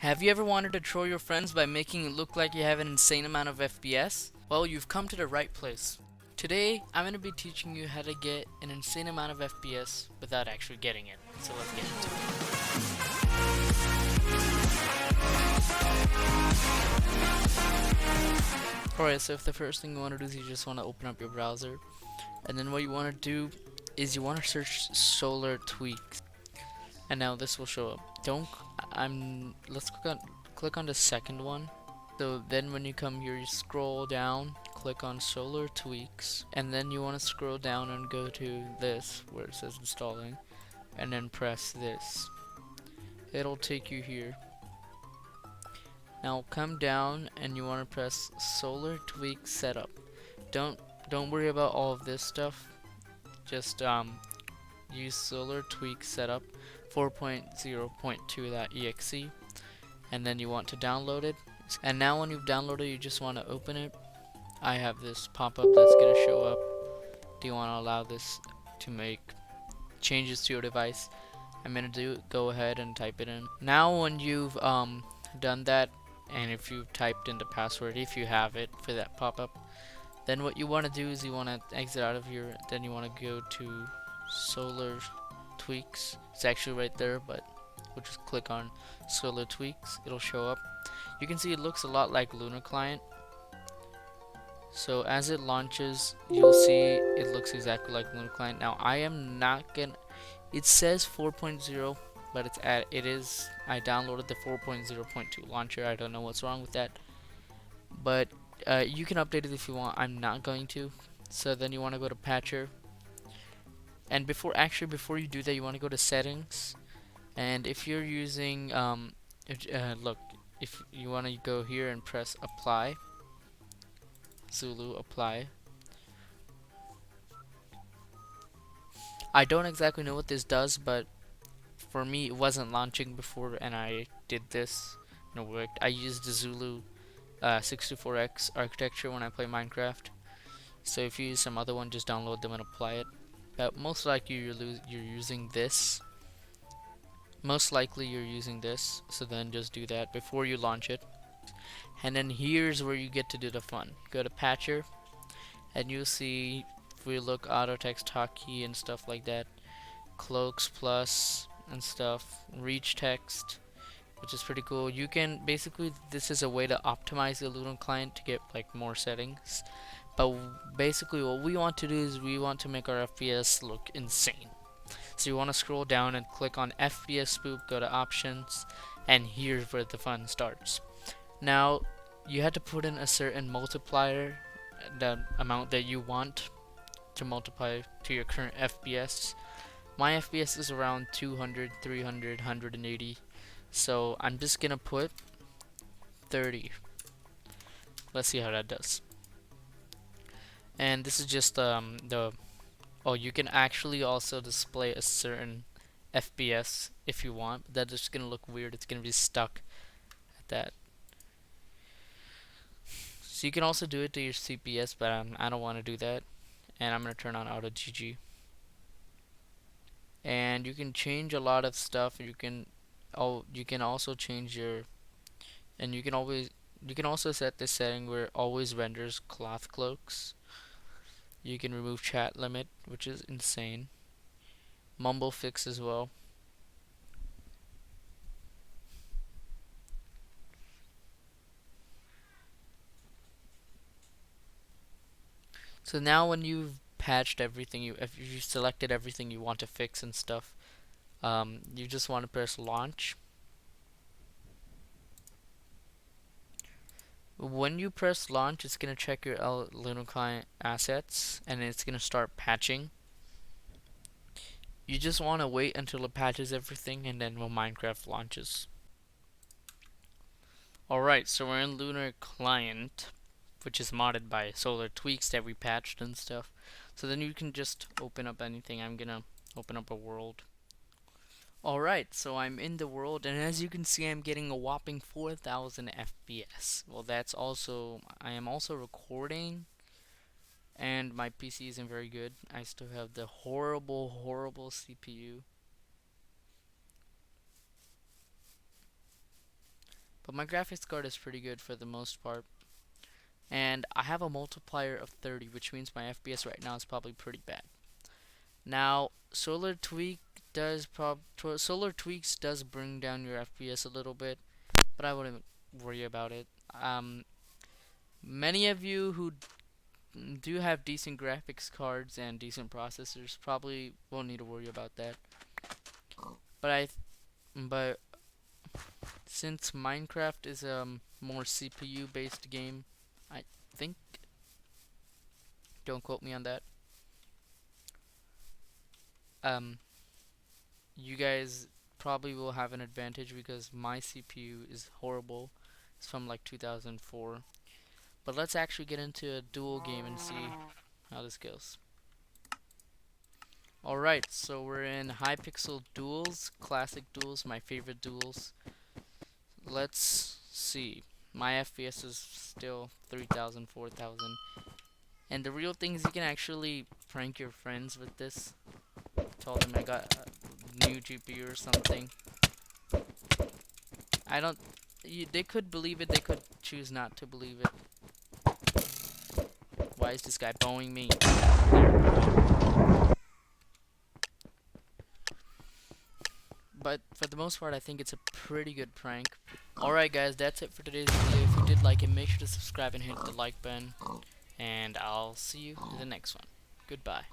Have you ever wanted to troll your friends by making it look like you have an insane amount of FPS? Well, you've come to the right place. Today, I'm going to be teaching you how to get an insane amount of FPS without actually getting it. So let's get into it. Alright, so if the first thing you want to do is you just want to open up your browser, and then what you want to do is you want to search solar tweaks. And now this will show up. Let's click on the second one. So then when you come here, you scroll down, click on solar tweaks, and then you want to scroll down and go to this where it says installing, and then press this. It'll take you here. Now come down and you want to press solar tweak setup. Don't worry about all of this stuff. Just use solar tweak setup 4.0.2.exe, and then you want to download it. And now when you've downloaded, you just want to open it. I have this pop-up that's going to show up. Do you want to allow this to make changes to your device? I'm going to go ahead and type it in. Now when you've done that, and if you've typed in the password, if you have it for that pop-up, then what you want to do is you want to exit out of here. Then you want to go to solar tweaks. It's actually right there, but we'll just click on solar tweaks. It'll show up. You can see it looks a lot like Lunar Client. So as it launches, you'll see it looks exactly like Lunar Client. Now I am not gonna. It says 4.0, but I downloaded the 4.0.2 launcher. I don't know what's wrong with that, but you can update it if you want. I'm not going to. So then you want to go to Patcher, and before you do that, you want to go to Settings, and if you're using if you want to go here and press Apply, Zulu Apply. I don't exactly know what this does, but for me it wasn't launching before, and I did this and it worked. I used the Zulu 64X architecture when I play Minecraft. So if you use some other one, just download them and apply it. But most likely you're using this. Most likely you're using this, so then just do that before you launch it. And then here's where you get to do the fun. Go to Patcher, and you'll see, if we look, auto text hotkey and stuff like that, cloaks plus and stuff, reach text, which is pretty cool. You can basically, this is a way to optimize the Lunar Client to get like more settings. But basically what we want to do is we want to make our FPS look insane. So you want to scroll down and click on FPS Spoof, go to options, and here's where the fun starts. Now you have to put in a certain multiplier, the amount that you want to multiply to your current FPS. My FPS is around 200, 300, 180, so I'm just gonna put 30. Let's see how that does. And this is just you can actually also display a certain FPS if you want. That's just gonna look weird. It's gonna be stuck at that. So you can also do it to your CPS, but I don't want to do that. And I'm gonna turn on Auto GG. And you can change a lot of stuff. You can also change your, and you can also set this setting where it always renders cloth cloaks. You can remove chat limit, which is insane. Mumble fix as well. So now when you've patched everything, if you selected everything you want to fix and stuff, you just want to press launch. When you press launch, it's going to check your Lunar Client assets, and it's going to start patching. You just want to wait until it patches everything, and then when Minecraft launches. Alright, so we're in Lunar Client, which is modded by solar tweaks that we patched and stuff. So then you can just open up anything. I'm gonna open up a world. Alright, so I'm in the world, and as you can see, I'm getting a whopping 4,000 FPS. Well, I am also recording, and my PC isn't very good. I still have the horrible CPU. but my graphics card is pretty good for the most part. And I have a multiplier of 30, which means my FPS right now is probably pretty bad. Now, solar tweaks does bring down your FPS a little bit, but I wouldn't worry about it. Many of you who do have decent graphics cards and decent processors probably won't need to worry about that. But but since Minecraft is a more CPU based game, I think, don't quote me on that. Um, you guys probably will have an advantage because my CPU is horrible. It's from like 2004. But let's actually get into a duel game and see how this goes. Alright, so we're in Hypixel Duels, Classic Duels, my favorite duels. Let's see. My FPS is still 3,000, 4,000. And the real thing is you can actually prank your friends with this. Tell them I got a new GPU or something. I don't... they could believe it, they could choose not to believe it. Why is this guy bowing me? But for the most part, I think it's a pretty good prank. Alright guys, that's it for today's video. If you did like it, make sure to subscribe and hit the like button. And I'll see you in the next one. Goodbye.